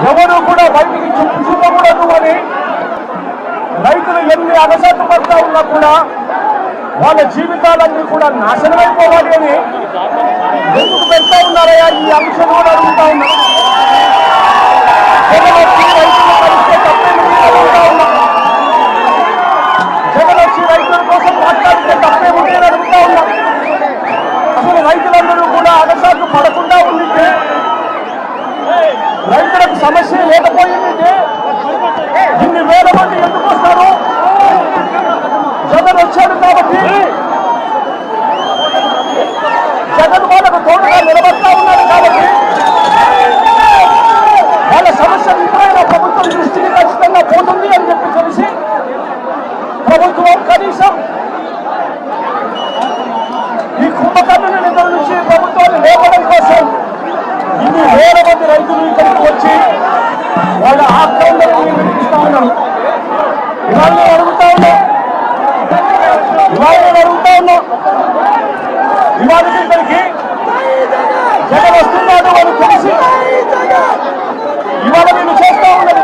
ఎవరు కూడా బయటికి చూపకూడదు అని రైతులు ఎన్ని అగసాట్లు పడుతూ ఉన్నా కూడా వాళ్ళ జీవితాలన్నీ కూడా నాశనమైపోవాలి అని ఎందుకు పెడతా ఉన్నారయ్యా ఈ అంశం కూడా అడుగుతా ఉన్నా. జగన్ వచ్చి రైతులు కలిస్తే తప్పేమిటి అడుగుతా ఉన్నా. జగన్ వచ్చి రైతుల కోసం మాట్లాడితే తప్పేమిటి అని అడుగుతా ఉన్నా. అసలు రైతులందరూ కూడా అగసాట్లు పడకుండా ఉండితే, రైతులకు సమస్య లేకపోయిందంటే ఇన్ని వేల మంది ఎందుకు వస్తారు? జగన్ వచ్చాడు కాబట్టి జగన్ వాళ్ళకు తోడుగా నిలబడతా ఉన్నారు కాబట్టి వాళ్ళ సమస్య ఇప్పుడైనా ప్రభుత్వం దృష్టికి ఖచ్చితంగా పోతుంది అని చెప్పి తెలిసి ప్రభుత్వం కనీసం ఈ కుంభకర్ణుని నిధుల నుంచి ప్రభుత్వాన్ని లేపడం కోసం ఇన్ని వేల మంది రైతులు ఇక్కడికి వచ్చి వాళ్ళ ఆక్రమణను వినిపిస్తా ఉన్నారు. ఇవాళ నేను అడుగుతా ఉన్నా, ఇవాళ ఇక్కడికి జగన్ వస్తున్నాడు అని తెలిసి ఇవాళ నేను చేస్తా ఉన్నది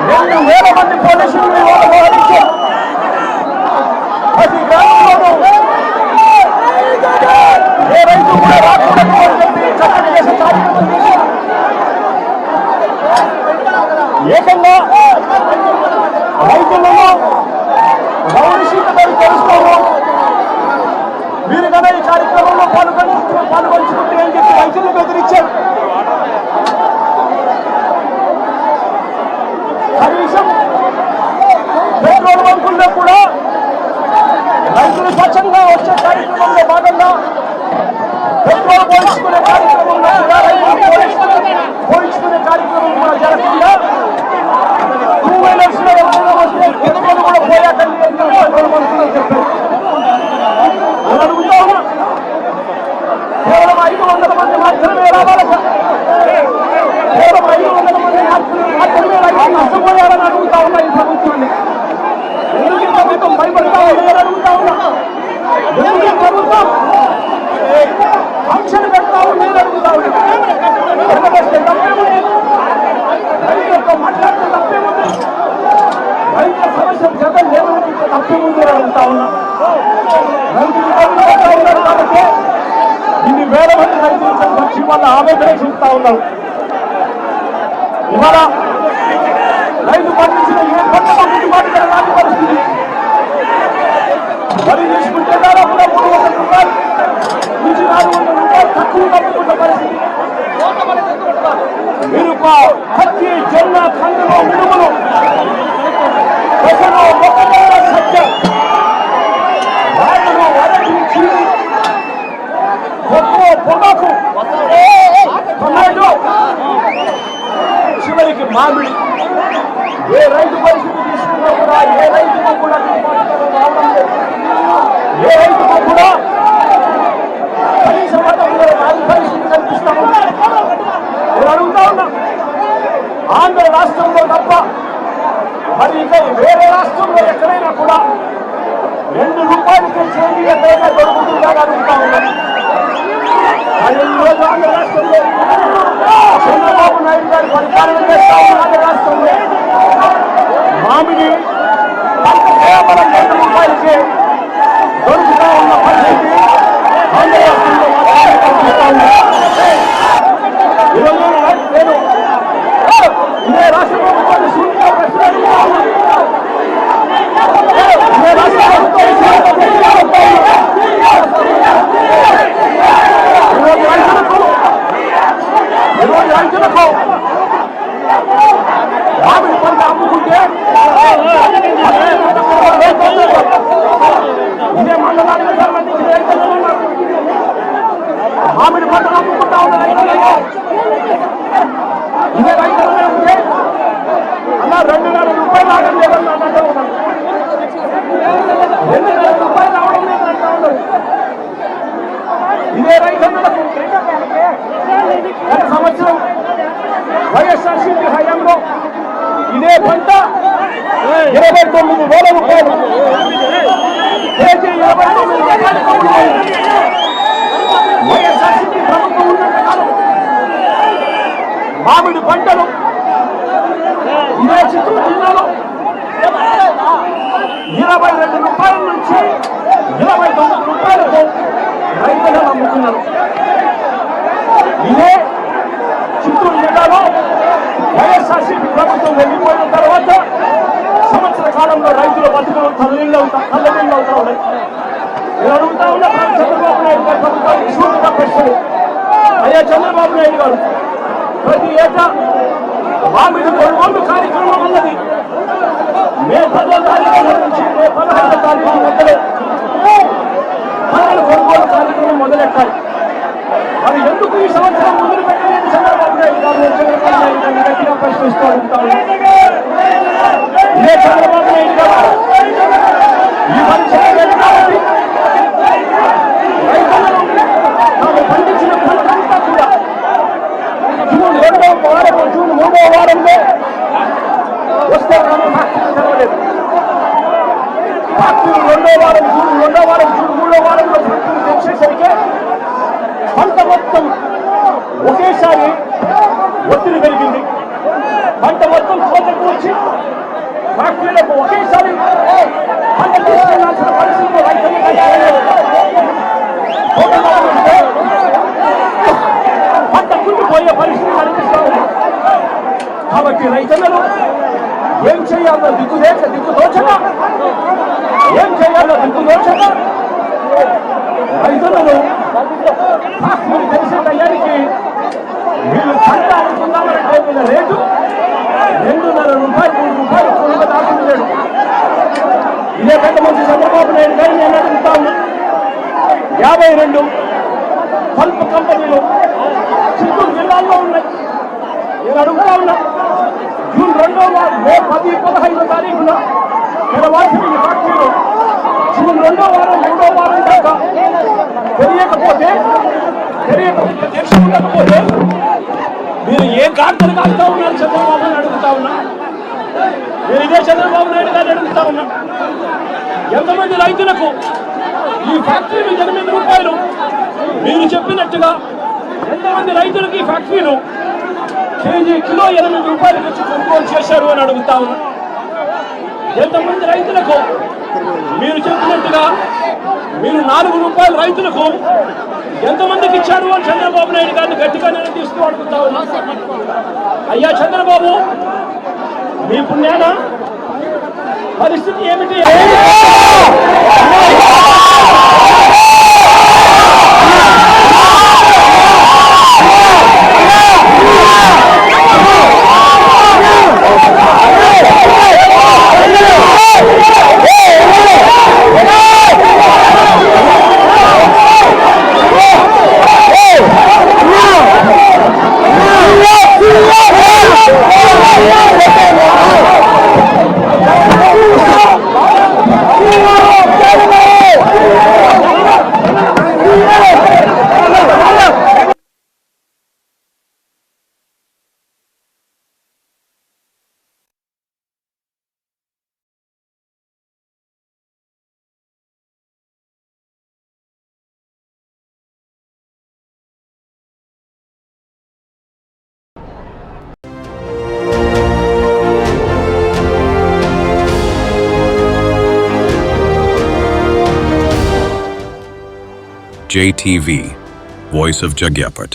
2,000 మంది పోలీసులు ఇవాళ మోహరించారు. ప్రతి గ్రామంలోనూ ఏ రైతు కూడా రాకూడదు అని చెప్పి చట్టం చేసే కార్యక్రమం చేశారు. ఏకంగా రైతులను గౌరవశీలమని తెలుసుకోవడం, మీరు కదా ఈ కార్యక్రమంలో పాల్గొంచుకుంటే అని చెప్పి రైతులు బెదిరించారు. కనీసం పెట్రోల్ బంకుల్లో కూడా రైతులు స్వచ్ఛంగా వచ్చే కార్యక్రమంలో భాగంగా పెట్రోల్ పోయించుకునే కార్యక్రమంలో కూడా పోయించుకునే కార్యక్రమం కూడా జరగకుండా 2 వీలర్స్ లో వస్తే పెట్రోల్ కూడా పోయాకండి పెట్రోల్ బంకుల్లో చెప్పారు. అని అడుగుతా ఉన్నా, కేవలం 500 మంది మాత్రమే రావాలట, కేవలం 500 మంది మాత్రమే రైతులు నష్టపోయారని అడుగుతా ఉన్నా. ఈ ప్రభుత్వాన్ని ఎందుకు ఈ ప్రభుత్వం భయపడతా ఉందని అడుగుతా ఉన్నా. ఎందుకు ఈ ప్రభుత్వం ఆంక్షలు పెడతా ఉందని అడుగుతా ఉన్నా. ఎందుకంటే తప్పేముంది, రైతులతో మాట్లాడితే తప్పేముంది, రైతుల సమస్య జగన్ లేవనెత్తితే తప్పేముంది అని అడుగుతా ఉన్నా. రైతులు ఇబ్బంది ఉన్నారు కాబట్టి ఇన్ని వేల మంది రైతులు వచ్చి వాళ్ళ ఆవేదన చూపుతా ఉన్నారు. ఇవాళ రైతు పండించిన ఏ పంట గిట్టుబాటు ధర రాని పరిస్థితి. వరి తీసుకుంటే దాదాపుగా 300 రూపాయలు నుంచి 400 రూపాయలు తక్కువ తప్పుకున్న పరిస్థితి. మిరప, పత్తి, జొన్న, కందులు, మినుములు, పెసలు, మొక్కజొన్న, సజ్జ, రాగులు, అరటి, చీని, కొత్త, పొగాకు, టొమాటో, చివరికి మామిడి. ఏ రైతు పరిస్థితి తీసుకున్నా కూడా ఏ రైతుకు కూడా ఏ రైతుకు కూడా కనీస మతంలో రాని పరిస్థితి కనిపిస్తా ఉంది. నేను అడుగుతా ఉన్నా, ఆంధ్ర రాష్ట్రంలో తప్ప మరి ఇక వేరే రాష్ట్రంలో ఎక్కడైనా కూడా 2 రూపాయలకి చేంజ్ ఎక్కడైనా దొరుకుతుందా అడుగుతా ఉన్నాను. అది ఈరోజు ఆంధ్ర రాష్ట్రంలో చంద్రబాబు నాయుడు గారి పరిపాలన చేస్తా ఉన్న ఆంధ్ర రాష్ట్రంలో మామిడి కేవలం 2 రూపాయలకి దొరుకుతా ఉన్న పరిస్థితి ఆంధ్ర రాష్ట్రంలో కనిపిస్తా ఉంది. ఈరోజు నేను ఇదే రాష్ట్ర ప్రభుత్వాన్ని సూటిగా ప్రశ్న అడుగుతా ఉన్నాను. ఇదే రాష్ట్ర ప్రభుత్వాన్ని ఈరోజు రైతులకు మామిడి పంట అమ్ముకుంటే ఇదే మండలానికి సంబంధించిన రైతులు మామిడి పంటలు అమ్ముకుంటా ఉన్న రైతులకు ఇదే రైతులు ఉంటే అలా 2,000 రూపాయలు రావడం లేదని అంటూ ఉన్నాను. 2,000 రూపాయలు రావడం లేదంటా ఉన్నారు. ఇదే రైతులకు గత సంవత్సరం వైఎస్ఆర్సీపీ హయాంలో ఇదే పంట 29,000 రూపాయలు, కేజీ 29,000 రూపాయలు. వైఎస్ఆర్సీపీ ప్రభుత్వం ఉన్నంత కాలం మామిడి పంటలు ఇదే చిత్తూరు జిల్లాలో 22 రూపాయల నుంచి 29 రూపాయలకు రైతులు అమ్ముతున్నారు. ఇదే చిత్తూరు జిల్లాలో వైఎస్ఆర్సీపీ ప్రభుత్వం వెళ్ళిపోయిన తర్వాత సంవత్సర కాలంలో రైతుల బతుకులు తల్లిళ్ళు అవుతా ఉన్నాయి. నేను అడుగుతా ఉన్నా చంద్రబాబు నాయుడు గారి ప్రభుత్వానికి సూటిగా ప్రశ్నలు. అయ్యా చంద్రబాబు నాయుడు గారు, ప్రతి ఏటా మామిడి కొనుగోలు కార్యక్రమం ఉన్నది. మే 10వ తారీఖు నుంచి మే 15వ తారీఖు మధ్యలో పంటల కొనుగోలు కార్యక్రమం మొదలెట్టాలి. మరి ఎందుకు ఈ సంవత్సరం మొదలు పెట్టలేదు చంద్రబాబు నాయుడు గారు? చంద్రబాబు నాయుడు గారిని గట్టిగా ప్రశ్నిస్తూ ఉంటారు. ఇదే చంద్రబాబు నాయుడు గారు ఈ పని చేయలేదు కాబట్టి రైతులను తాము పండించిన పంటంతా కూడా జూన్ 2వ వారం, జూన్ 3వ వారంలో వస్తే కానీ ఫ్యాక్టరీ తెరవలేదు. ఫ్యాక్టరీ 2వ వారం, జూన్ 2వ వారం, జూన్ 3వ వారంలో ఫ్యాక్టరీ తెరిచేసరికి పంట మొత్తం ఒకేసారి ఒత్తిడి పెరిగింది. పంట మొత్తం కోతకు వచ్చి ఫ్యాక్టరీలకు ఒకేసారి పంట తీసుకెళ్లాల్సిన పరిస్థితులు పంట కుండిపోయే పరిస్థితి కనిపిస్తా ఉంది. కాబట్టి రైతులను ఏం చేయాలో దిక్కుదోచక రైతులను ఫ్యాక్టరీ తెలిసే టయానికి వీళ్ళు పంట అమ్ముతున్నామంటే వీళ్ళ రేటు 2.5 రూపాయలు 3 రూపాయలు కొనుగోలు దాటుతున్నాడు. ఇదే పెద్ద మంచి చంద్రబాబు నాయుడు గారు నేను అడుగుతా ఉన్నా, 52 పల్ప్ కంపెనీలు చిత్తూరు జిల్లాల్లో ఉన్నాయి. నేను అడుగుతా ఉన్నా, జూన్ 2వ వారం, మే 10, 15వ తారీఖున తెరవాల్సిన ఈ ఫ్యాక్టరీలు జూన్ 2వ వారం, 3వ వారం దాకా తెలియకపోతే ఉండకపోతే మీరు ఏం కార్తలు కాస్తా ఉన్నారు చంద్రబాబు నాయుడు అడుగుతా ఉన్నా. నేను ఇదే చంద్రబాబు నాయుడు గారిని అడుగుతా ఉన్నా, ఎంతమంది రైతులకు ఈ ఫ్యాక్టరీలు 8 రూపాయలు మీరు చెప్పినట్టుగా ఎంతమంది రైతులకు ఈ ఫ్యాక్టరీలు కిలో 8 రూపాయలకు వచ్చి కొనుగోలు చేశారు అని అడుగుతా ఉన్నా. ఎంతమంది రైతులకు మీరు చెప్పినట్టుగా మీరు 4 రూపాయలు రైతులకు ఎంతమందికి ఇచ్చారు అని చంద్రబాబు నాయుడు గారిని గట్టిగా నిలదీస్తూ అడుగుతా ఉన్నా. అయ్యా చంద్రబాబు, మీ పుణ్యాన పరిస్థితి ఏమిటి? JTV, Voice of Jagyapat.